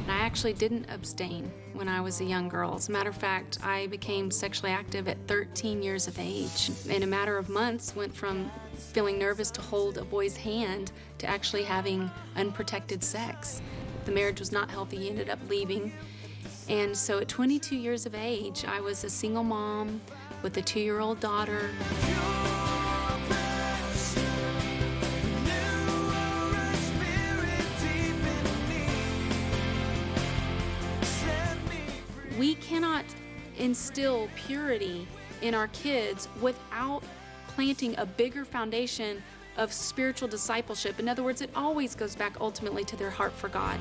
I actually didn't abstain when I was a young girl. As a matter of fact, I became sexually active at 13 years of age. In a matter of months, went from feeling nervous to hold a boy's hand to actually having unprotected sex. The marriage was not healthy. He ended up leaving. And so at 22 years of age, I was a single mom with a 2-year-old daughter. We cannot instill purity in our kids without planting a bigger foundation of spiritual discipleship. In other words, it always goes back ultimately to their heart for God.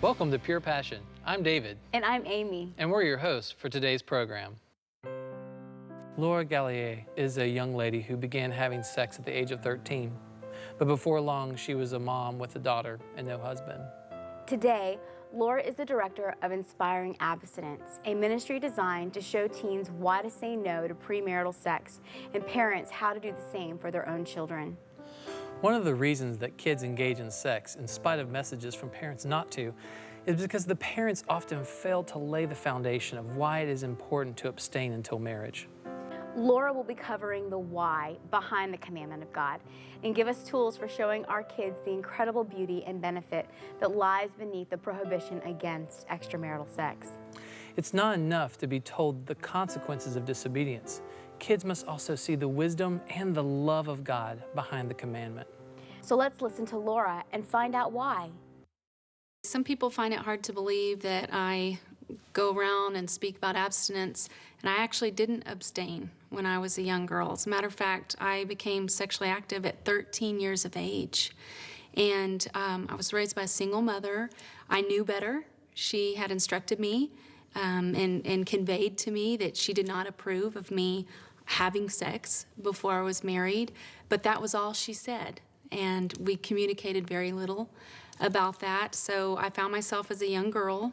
Welcome to Pure Passion. I'm David. And I'm Amy. And we're your hosts for today's program. Laura Gallier is a young lady who began having sex at the age of 13. But before long, she was a mom with a daughter and no husband. Today, Laura is the director of Inspiring Abstinence, a ministry designed to show teens why to say no to premarital sex and parents how to do the same for their own children. One of the reasons that kids engage in sex, in spite of messages from parents not to, is because the parents often fail to lay the foundation of why it is important to abstain until marriage. Laura will be covering the why behind the commandment of God and give us tools for showing our kids the incredible beauty and benefit that lies beneath the prohibition against extramarital sex. It's not enough to be told the consequences of disobedience. Kids must also see the wisdom and the love of God behind the commandment. So let's listen to Laura and find out why. Some people find it hard to believe that I go around and speak about abstinence, and I actually didn't abstain when I was a young girl. As a matter of fact, I became sexually active at 13 years of age. And I was raised by a single mother. I knew better. She had instructed me and conveyed to me that she did not approve of me having sex before I was married, but that was all she said. And we communicated very little about that. So I found myself as a young girl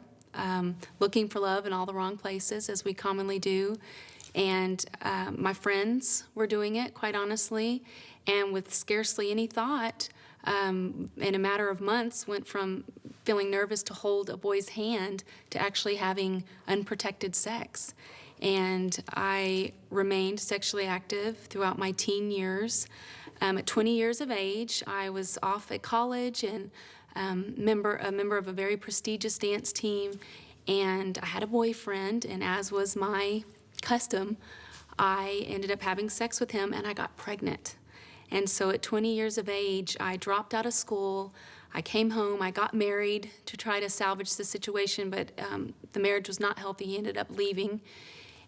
looking for love in all the wrong places, as we commonly do. And my friends were doing it, quite honestly, and with scarcely any thought, in a matter of months, went from feeling nervous to hold a boy's hand to actually having unprotected sex. And I remained sexually active throughout my teen years. At 20 years of age, I was off at college and a member of a very prestigious dance team, and I had a boyfriend, and as was my custom, I ended up having sex with him, and I got pregnant. And so at 20 years of age, I dropped out of school. I came home. I got married to try to salvage the situation, but the marriage was not healthy. He ended up leaving.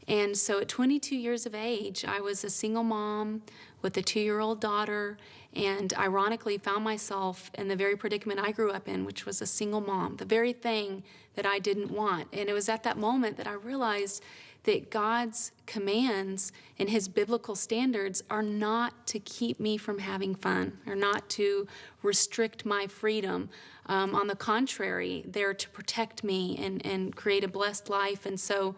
And so at 22 years of age, I was a single mom with a 2-year-old daughter, and ironically found myself in the very predicament I grew up in, which was a single mom, the very thing that I didn't want. And it was at that moment that I realized that God's commands and his biblical standards are not to keep me from having fun, or not to restrict my freedom. On the contrary, they're to protect me and create a blessed life. And so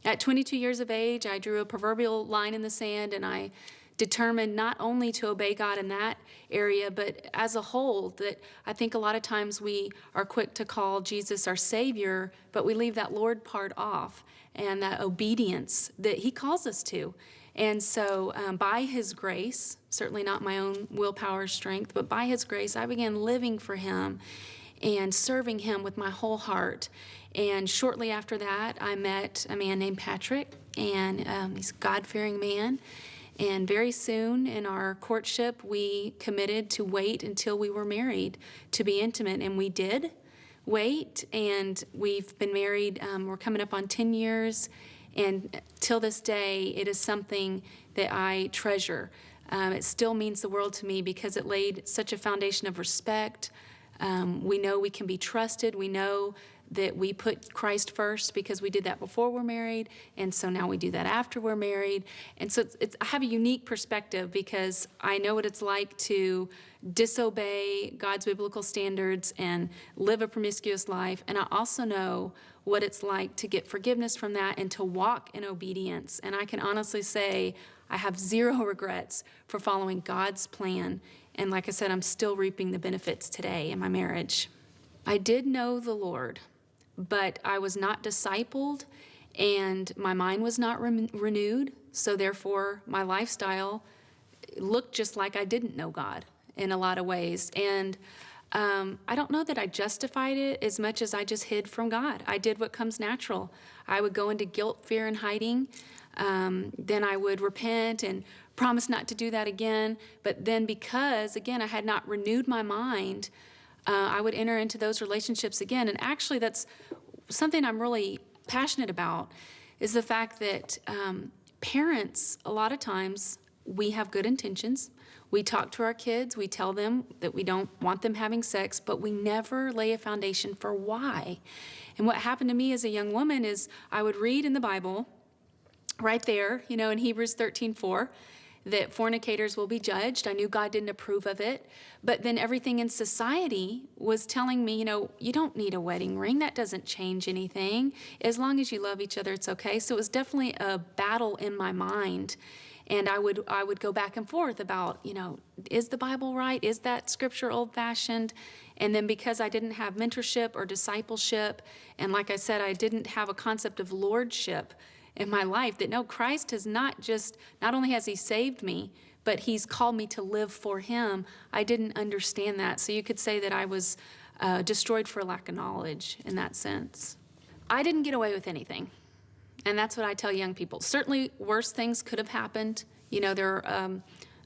at 22 years of age, I drew a proverbial line in the sand, and I determined not only to obey God in that area, but as a whole, that I think a lot of times we are quick to call Jesus our Savior, but we leave that Lord part off, and that obedience that he calls us to. And so by his grace, certainly not my own willpower or strength, but by his grace, I began living for him and serving him with my whole heart. And shortly after that, I met a man named Patrick, and he's a God-fearing man. And very soon in our courtship, we committed to wait until we were married to be intimate. And we did wait, and we've been married, we're coming up on 10 years. And till this day, it is something that I treasure. It still means the world to me because it laid such a foundation of respect. We know we can be trusted. We know that we put Christ first because we did that before we're married, and so now we do that after we're married. And so I have a unique perspective because I know what it's like to disobey God's biblical standards and live a promiscuous life, and I also know what it's like to get forgiveness from that and to walk in obedience. And I can honestly say I have zero regrets for following God's plan. And like I said, I'm still reaping the benefits today in my marriage. I did know the Lord, but I was not discipled and my mind was not renewed. So therefore, my lifestyle looked just like I didn't know God in a lot of ways. And I don't know that I justified it as much as I just hid from God. I did what comes natural. I would go into guilt, fear, and hiding. Then I would repent and promise not to do that again. But then because, again, I had not renewed my mind, I would enter into those relationships again. And actually, that's something I'm really passionate about, is the fact that parents, a lot of times, we have good intentions. We talk to our kids, we tell them that we don't want them having sex, but we never lay a foundation for why. And what happened to me as a young woman is I would read in the Bible, right there, in Hebrews 13:4, that fornicators will be judged. I knew God didn't approve of it. But then everything in society was telling me, you don't need a wedding ring. That doesn't change anything. As long as you love each other, it's okay. So it was definitely a battle in my mind. And I would go back and forth about, is the Bible right? Is that scripture old-fashioned? And then because I didn't have mentorship or discipleship, and like I said, I didn't have a concept of lordship in my life, that no, Christ has not only has he saved me, but he's called me to live for him. I didn't understand that. So you could say that I was destroyed for lack of knowledge in that sense. I didn't get away with anything. And that's what I tell young people. Certainly worse things could have happened. There are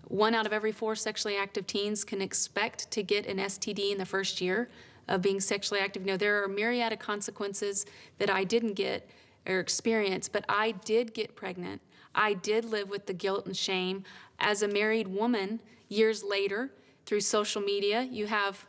1 out of every 4 sexually active teens can expect to get an STD in the first year of being sexually active. There are a myriad of consequences that I didn't get or experience, but I did get pregnant. I did live with the guilt and shame. As a married woman, years later, through social media, you have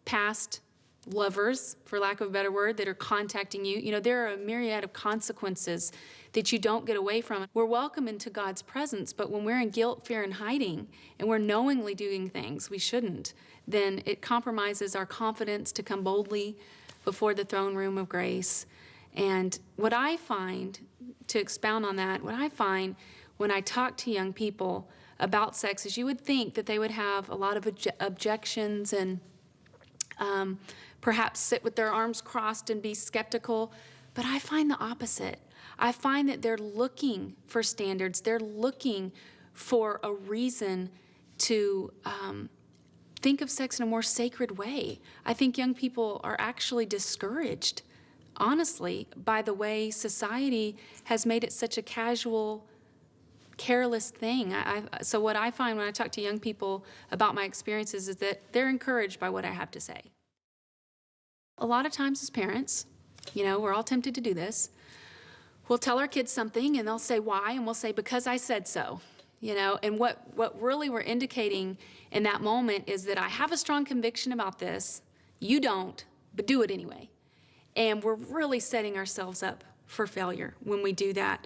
past lovers, for lack of a better word, that are contacting you. There are a myriad of consequences that you don't get away from. We're welcome into God's presence, but when we're in guilt, fear, and hiding, and we're knowingly doing things we shouldn't, then it compromises our confidence to come boldly before the throne room of grace. And what I find, to expound on that, what I find when I talk to young people about sex is you would think that they would have a lot of objections and perhaps sit with their arms crossed and be skeptical, but I find the opposite. I find that they're looking for standards. They're looking for a reason to think of sex in a more sacred way. I think young people are actually discouraged, honestly, by the way society has made it such a casual, careless thing. So what I find when I talk to young people about my experiences is that they're encouraged by what I have to say. A lot of times as parents, we're all tempted to do this. We'll tell our kids something and they'll say why, and we'll say because I said so. And what really we're indicating in that moment is that I have a strong conviction about this, you don't, but do it anyway. And we're really setting ourselves up for failure when we do that.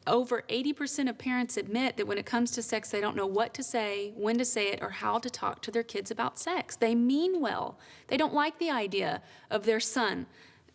Over 80% of parents admit that when it comes to sex, they don't know what to say, when to say it, or how to talk to their kids about sex. They mean well. They don't like the idea of their son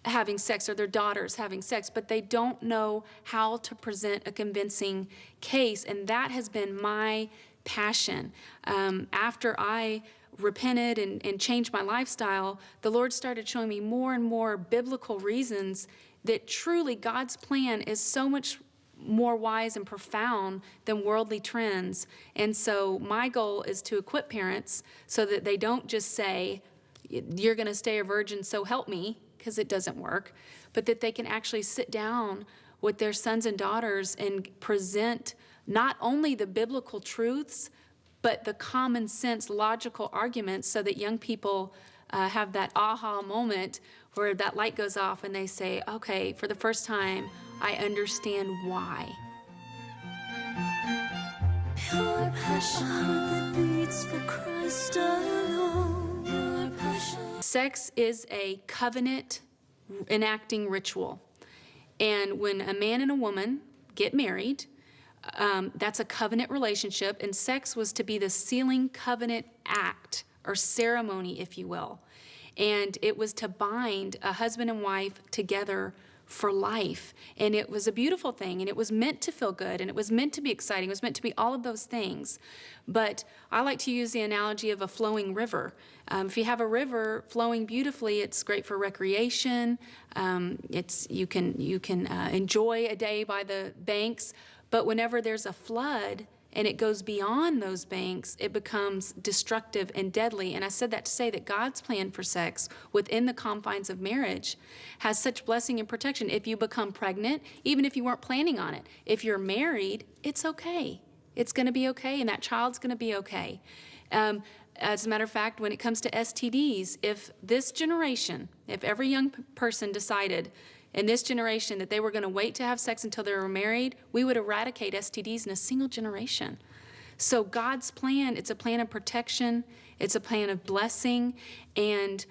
having sex or their daughters having sex, but they don't know how to present a convincing case, and that has been my passion. After I repented and changed my lifestyle, the Lord started showing me more and more biblical reasons that truly God's plan is so much more wise and profound than worldly trends. And so my goal is to equip parents so that they don't just say, you're going to stay a virgin, so help me, because it doesn't work, but that they can actually sit down with their sons and daughters and present not only the biblical truths, but the common sense, logical arguments so that young people have that aha moment where that light goes off and they say, okay, for the first time, I understand why. Pure passion that beats for Christ alone. Pure passion. Sex is a covenant enacting ritual. And when a man and a woman get married, that's a covenant relationship, and sex was to be the sealing covenant act or ceremony, if you will. And it was to bind a husband and wife together for life. And it was a beautiful thing, and it was meant to feel good, and it was meant to be exciting, it was meant to be all of those things. But I like to use the analogy of a flowing river. If you have a river flowing beautifully, it's great for recreation. You can enjoy a day by the banks. But whenever there's a flood and it goes beyond those banks, it becomes destructive and deadly. And I said that to say that God's plan for sex within the confines of marriage has such blessing and protection. If you become pregnant, even if you weren't planning on it, if you're married, it's okay. It's going to be okay, and that child's going to be okay. As a matter of fact, when it comes to STDs, if this generation, if every young person decided in this generation that they were going to wait to have sex until they were married, we would eradicate STDs in a single generation. So God's plan, it's a plan of protection, it's a plan of blessing, and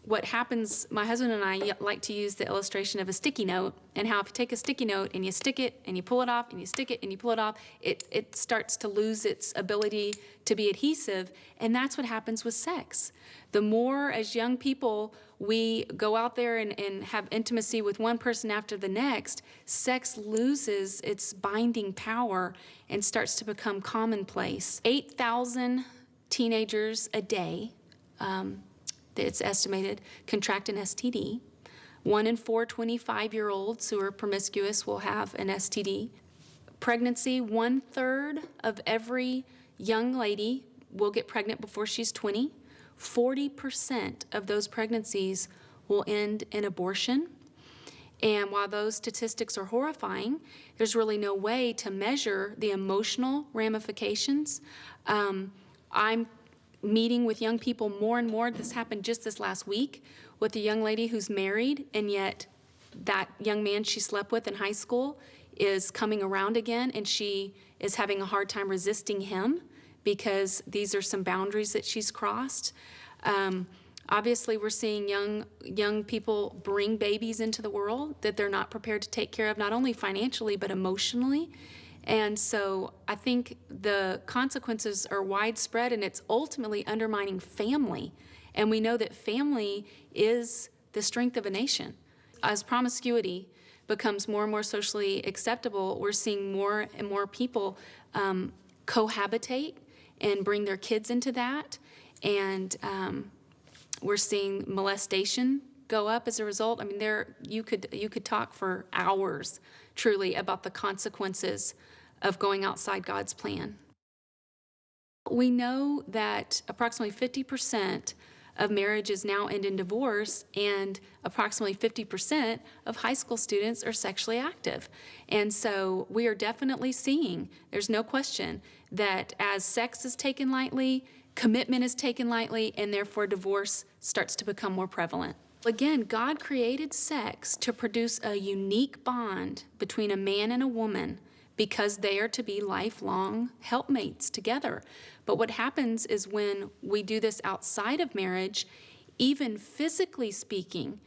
what happens, my husband and I like to use the illustration of a sticky note, and how if you take a sticky note and you stick it and you pull it off and you stick it and you pull it off, it starts to lose its ability to be adhesive, and that's what happens with sex. The more as young people we go out there and have intimacy with one person after the next, sex loses its binding power and starts to become commonplace. 8,000 teenagers a day, it's estimated, contract an STD. 1 in 4 25-year-olds who are promiscuous will have an STD. Pregnancy, 1/3 of every young lady will get pregnant before she's 20. 40% of those pregnancies will end in abortion. And while those statistics are horrifying, there's really no way to measure the emotional ramifications. I'm meeting with young people more and more. This happened just this last week with a young lady who's married, and yet that young man she slept with in high school is coming around again, and she is having a hard time resisting him because these are some boundaries that she's crossed. Obviously, we're seeing young people bring babies into the world that they're not prepared to take care of, not only financially, but emotionally. And so I think the consequences are widespread, and it's ultimately undermining family. And we know that family is the strength of a nation. As promiscuity becomes more and more socially acceptable, we're seeing more and more people cohabitate and bring their kids into that. And we're seeing molestation go up as a result. I mean, you could talk for hours, truly, about the consequences of going outside God's plan. We know that approximately 50% of marriages now end in divorce, and approximately 50% of high school students are sexually active. And so we are definitely seeing, there's no question, that as sex is taken lightly, commitment is taken lightly, and therefore divorce starts to become more prevalent. Again, God created sex to produce a unique bond between a man and a woman because they are to be lifelong helpmates together. But what happens is when we do this outside of marriage, even physically speaking,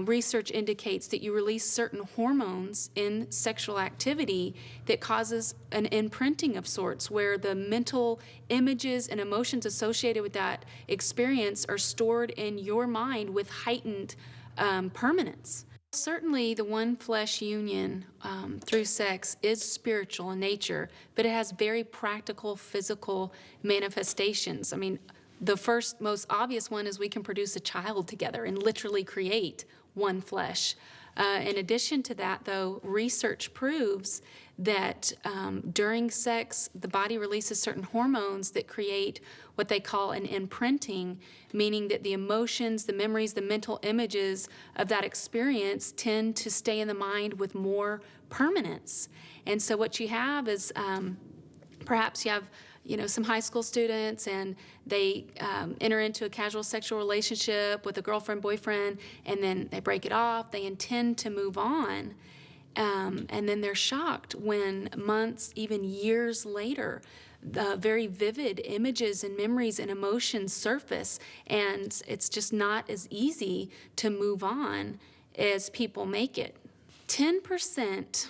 research indicates that you release certain hormones in sexual activity that causes an imprinting of sorts, where the mental images and emotions associated with that experience are stored in your mind with heightened permanence. Certainly the one flesh union through sex is spiritual in nature, but it has very practical physical manifestations. I mean, the first most obvious one is we can produce a child together and literally create one flesh. In addition to that, though, research proves that during sex, the body releases certain hormones that create what they call an imprinting, meaning that the emotions, the memories, the mental images of that experience tend to stay in the mind with more permanence. And so what you have is perhaps you have some high school students, and they enter into a casual sexual relationship with a girlfriend, boyfriend, and then they break it off. They intend to move on, and then they're shocked when months, even years later, very vivid images and memories and emotions surface, and it's just not as easy to move on as people make it. 10%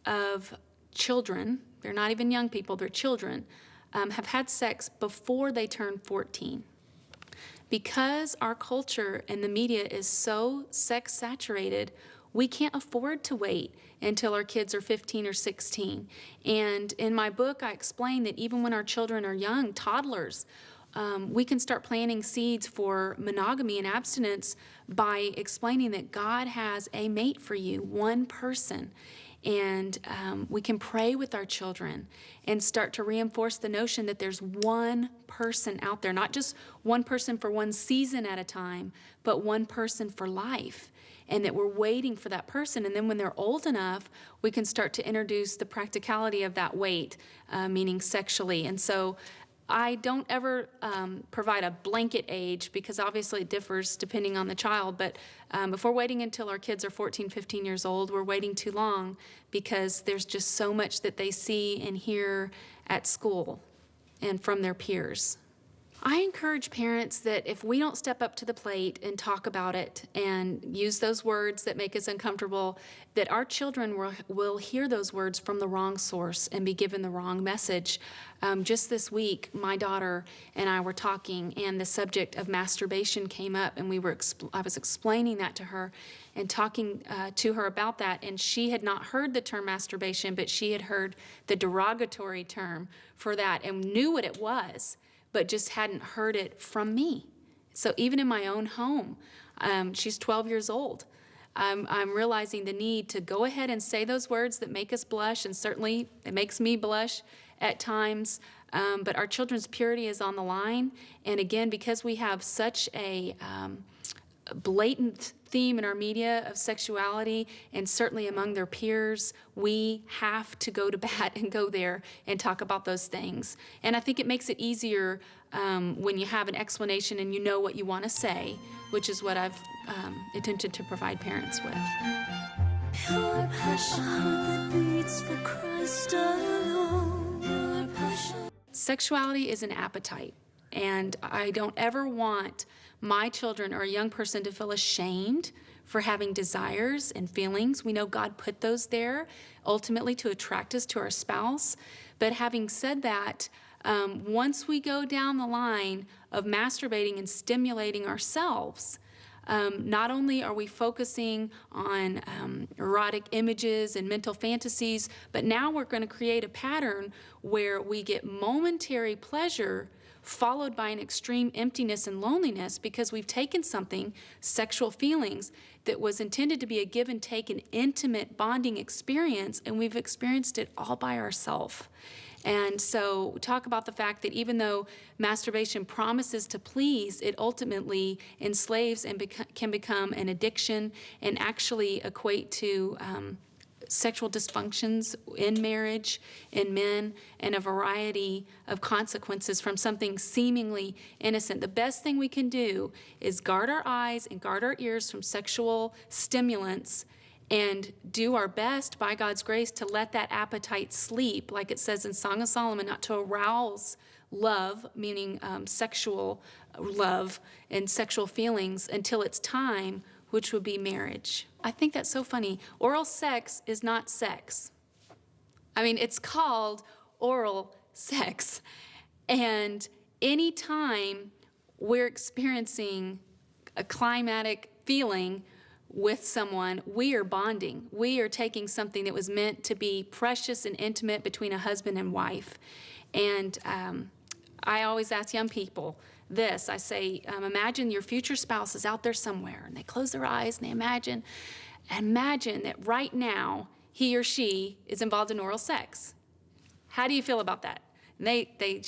of children, they're not even young people, they're children, have had sex before they turn 14. Because our culture and the media is so sex saturated, we can't afford to wait until our kids are 15 or 16. And in my book, I explain that even when our children are young, toddlers, we can start planting seeds for monogamy and abstinence by explaining that God has a mate for you, one person. And we can pray with our children and start to reinforce the notion that there's one person out there, not just one person for one season at a time, but one person for life, and that we're waiting for that person. And then when they're old enough, we can start to introduce the practicality of that wait, meaning sexually. And so I don't ever provide a blanket age, because obviously it differs depending on the child, but if we're waiting until our kids are 14, 15 years old, we're waiting too long, because there's just so much that they see and hear at school and from their peers. I encourage parents that if we don't step up to the plate and talk about it and use those words that make us uncomfortable, that our children will hear those words from the wrong source and be given the wrong message. Just this week, my daughter and I were talking, and the subject of masturbation came up, and I was explaining that to her and talking to her about that, and she had not heard the term masturbation, but she had heard the derogatory term for that and knew what it was, but just hadn't heard it from me. So even in my own home, she's 12 years old. I'm realizing the need to go ahead and say those words that make us blush, and certainly it makes me blush at times, but our children's purity is on the line. And again, because we have such a blatant theme in our media of sexuality, and certainly among their peers, we have to go to bat and go there and talk about those things. And I think it makes it easier when you have an explanation and you know what you want to say, which is what I've attempted to provide parents with. Your passion that beats for Christ alone. Your passion. Sexuality is an appetite, and I don't ever want my children or a young person to feel ashamed for having desires and feelings. We know God put those there ultimately to attract us to our spouse. But having said that, once we go down the line of masturbating and stimulating ourselves, not only are we focusing on erotic images and mental fantasies, but now we're going to create a pattern where we get momentary pleasure followed by an extreme emptiness and loneliness, because we've taken something, sexual feelings, that was intended to be a give and take, an intimate bonding experience, and we've experienced it all by ourselves. And so we talk about the fact that even though masturbation promises to please, it ultimately enslaves and can become an addiction and actually equate to sexual dysfunctions in marriage, in men, and a variety of consequences from something seemingly innocent. The best thing we can do is guard our eyes and guard our ears from sexual stimulants, and do our best by God's grace to let that appetite sleep, like it says in Song of Solomon, not to arouse love, meaning sexual love and sexual feelings, until it's time, which would be marriage. I think that's so funny. Oral sex is not sex. I mean, it's called oral sex. And anytime we're experiencing a climatic feeling with someone, we are bonding. We are taking something that was meant to be precious and intimate between a husband and wife. And I always ask young people this. I say, imagine your future spouse is out there somewhere, and they close their eyes and they imagine that right now he or she is involved in oral sex. How do you feel about that? And they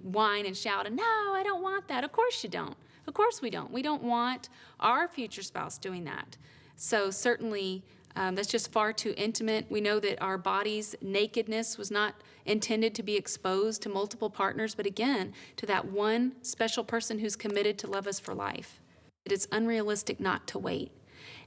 whine and shout, and no, I don't want that. Of course you don't. Of course we don't. We don't want our future spouse doing that. So certainly that's just far too intimate. We know that our body's nakedness was not intended to be exposed to multiple partners, but again, to that one special person who's committed to love us for life. It is unrealistic not to wait.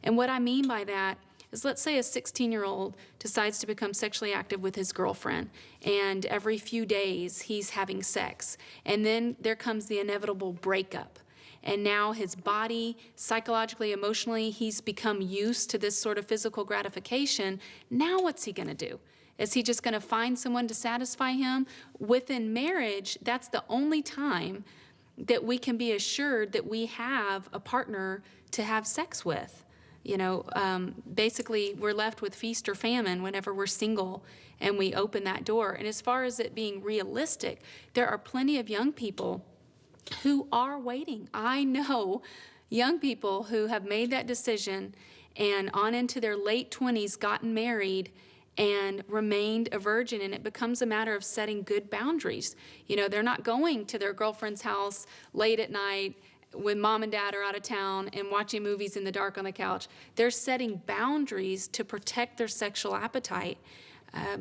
And what I mean by that, is, let's say a 16-year-old decides to become sexually active with his girlfriend, and every few days he's having sex, and then there comes the inevitable breakup. And now his body, psychologically, emotionally, he's become used to this sort of physical gratification. Now what's he going to do? Is he just going to find someone to satisfy him? Within marriage, that's the only time that we can be assured that we have a partner to have sex with. You know, basically, we're left with feast or famine whenever we're single and we open that door. And as far as it being realistic, there are plenty of young people who are waiting. I know young people who have made that decision and on into their late 20s gotten married and remained a virgin, and it becomes a matter of setting good boundaries. You know, they're not going to their girlfriend's house late at night when mom and dad are out of town and watching movies in the dark on the couch. They're setting boundaries to protect their sexual appetite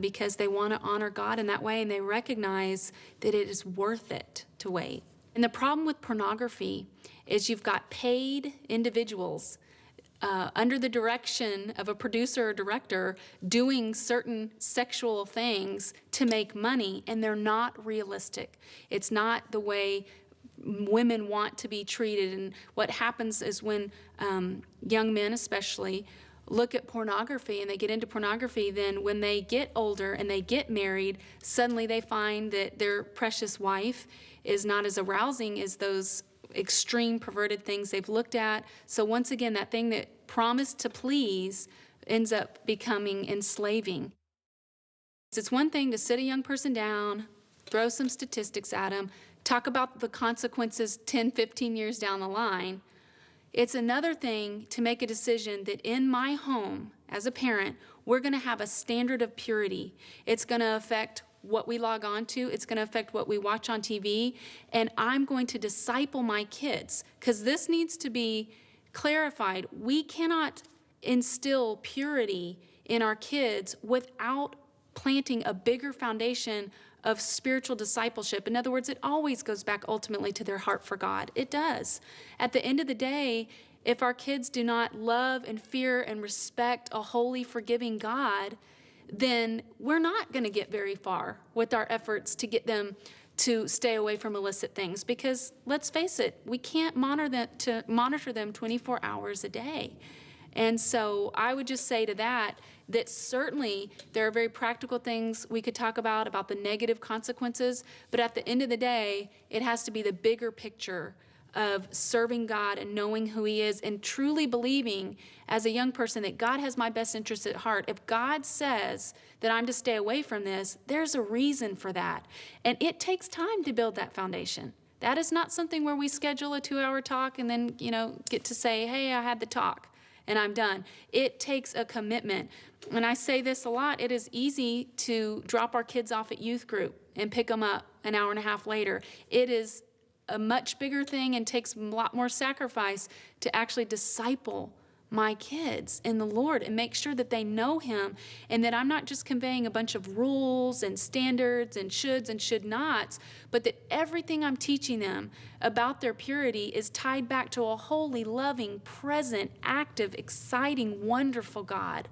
because they want to honor God in that way, and they recognize that it is worth it to wait. And the problem with pornography is you've got paid individuals under the direction of a producer or director doing certain sexual things to make money, and they're not realistic. It's not the way women want to be treated. And what happens is when young men especially look at pornography and they get into pornography, then when they get older and they get married, suddenly they find that their precious wife is not as arousing as those extreme perverted things they've looked at. So once again, that thing that promised to please ends up becoming enslaving. It's one thing to sit a young person down, throw some statistics at them, talk about the consequences 10, 15 years down the line. It's another thing to make a decision that in my home, as a parent, we're going to have a standard of purity. It's going to affect what we log on to. It's going to affect what we watch on TV. And I'm going to disciple my kids, because this needs to be clarified. We cannot instill purity in our kids without planting a bigger foundation of spiritual discipleship. In other words, it always goes back ultimately to their heart for God. It does. At the end of the day, if our kids do not love and fear and respect a holy, forgiving God, then we're not going to get very far with our efforts to get them to stay away from illicit things. Because let's face it, we can't monitor them 24 hours a day. And so I would just say to that certainly there are very practical things we could talk about the negative consequences, but at the end of the day, it has to be the bigger picture of serving God and knowing who He is and truly believing as a young person that God has my best interests at heart. If God says that I'm to stay away from this, there's a reason for that. And it takes time to build that foundation. That is not something where we schedule a 2-hour talk and then, get to say, hey, I had the talk and I'm done. It takes a commitment. And I say this a lot, it is easy to drop our kids off at youth group and pick them up an hour and a half later. It is a much bigger thing and takes a lot more sacrifice to actually disciple my kids in the Lord and make sure that they know Him, and that I'm not just conveying a bunch of rules and standards and shoulds and should nots, but that everything I'm teaching them about their purity is tied back to a holy, loving, present, active, exciting, wonderful God.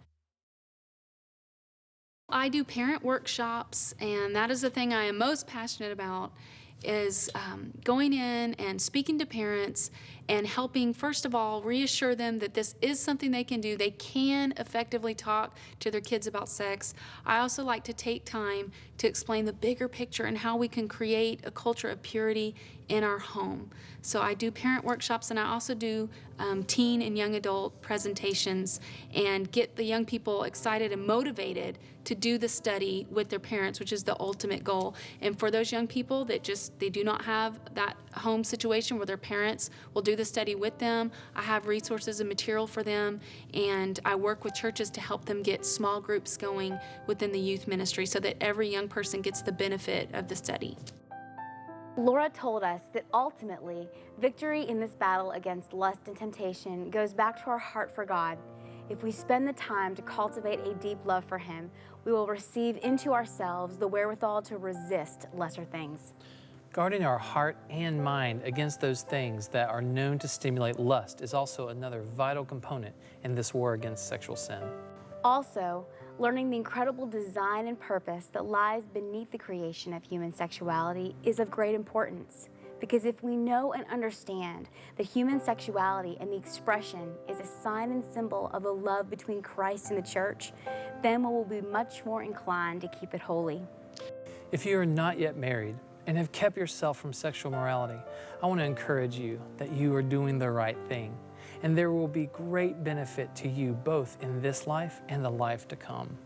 I do parent workshops, and that is the thing I am most passionate about, is going in and speaking to parents and helping, first of all, reassure them that this is something they can do. They can effectively talk to their kids about sex. I also like to take time to explain the bigger picture and how we can create a culture of purity in our home. So I do parent workshops, and I also do teen and young adult presentations and get the young people excited and motivated to do the study with their parents, which is the ultimate goal. And for those young people that they do not have that home situation where their parents will do the study with them, I have resources and material for them, and I work with churches to help them get small groups going within the youth ministry so that every young person gets the benefit of the study. Laura told us that ultimately, victory in this battle against lust and temptation goes back to our heart for God. If we spend the time to cultivate a deep love for Him, we will receive into ourselves the wherewithal to resist lesser things. Guarding our heart and mind against those things that are known to stimulate lust is also another vital component in this war against sexual sin. Also, learning the incredible design and purpose that lies beneath the creation of human sexuality is of great importance. Because if we know and understand that human sexuality and the expression is a sign and symbol of the love between Christ and the church, then we will be much more inclined to keep it holy. If you are not yet married and have kept yourself from sexual morality, I want to encourage you that you are doing the right thing, and there will be great benefit to you both in this life and the life to come.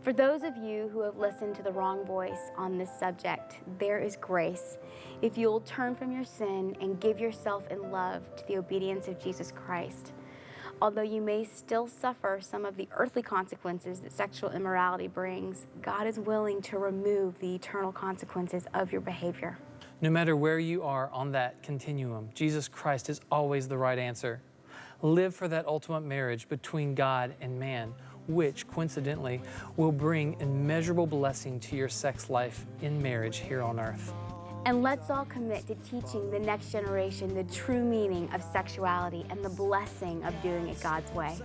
For those of you who have listened to the wrong voice on this subject, there is grace if you'll turn from your sin and give yourself in love to the obedience of Jesus Christ. Although you may still suffer some of the earthly consequences that sexual immorality brings, God is willing to remove the eternal consequences of your behavior. No matter where you are on that continuum, Jesus Christ is always the right answer. Live for that ultimate marriage between God and man, which, coincidentally, will bring immeasurable blessing to your sex life in marriage here on earth. And let's all commit to teaching the next generation the true meaning of sexuality and the blessing of doing it God's way.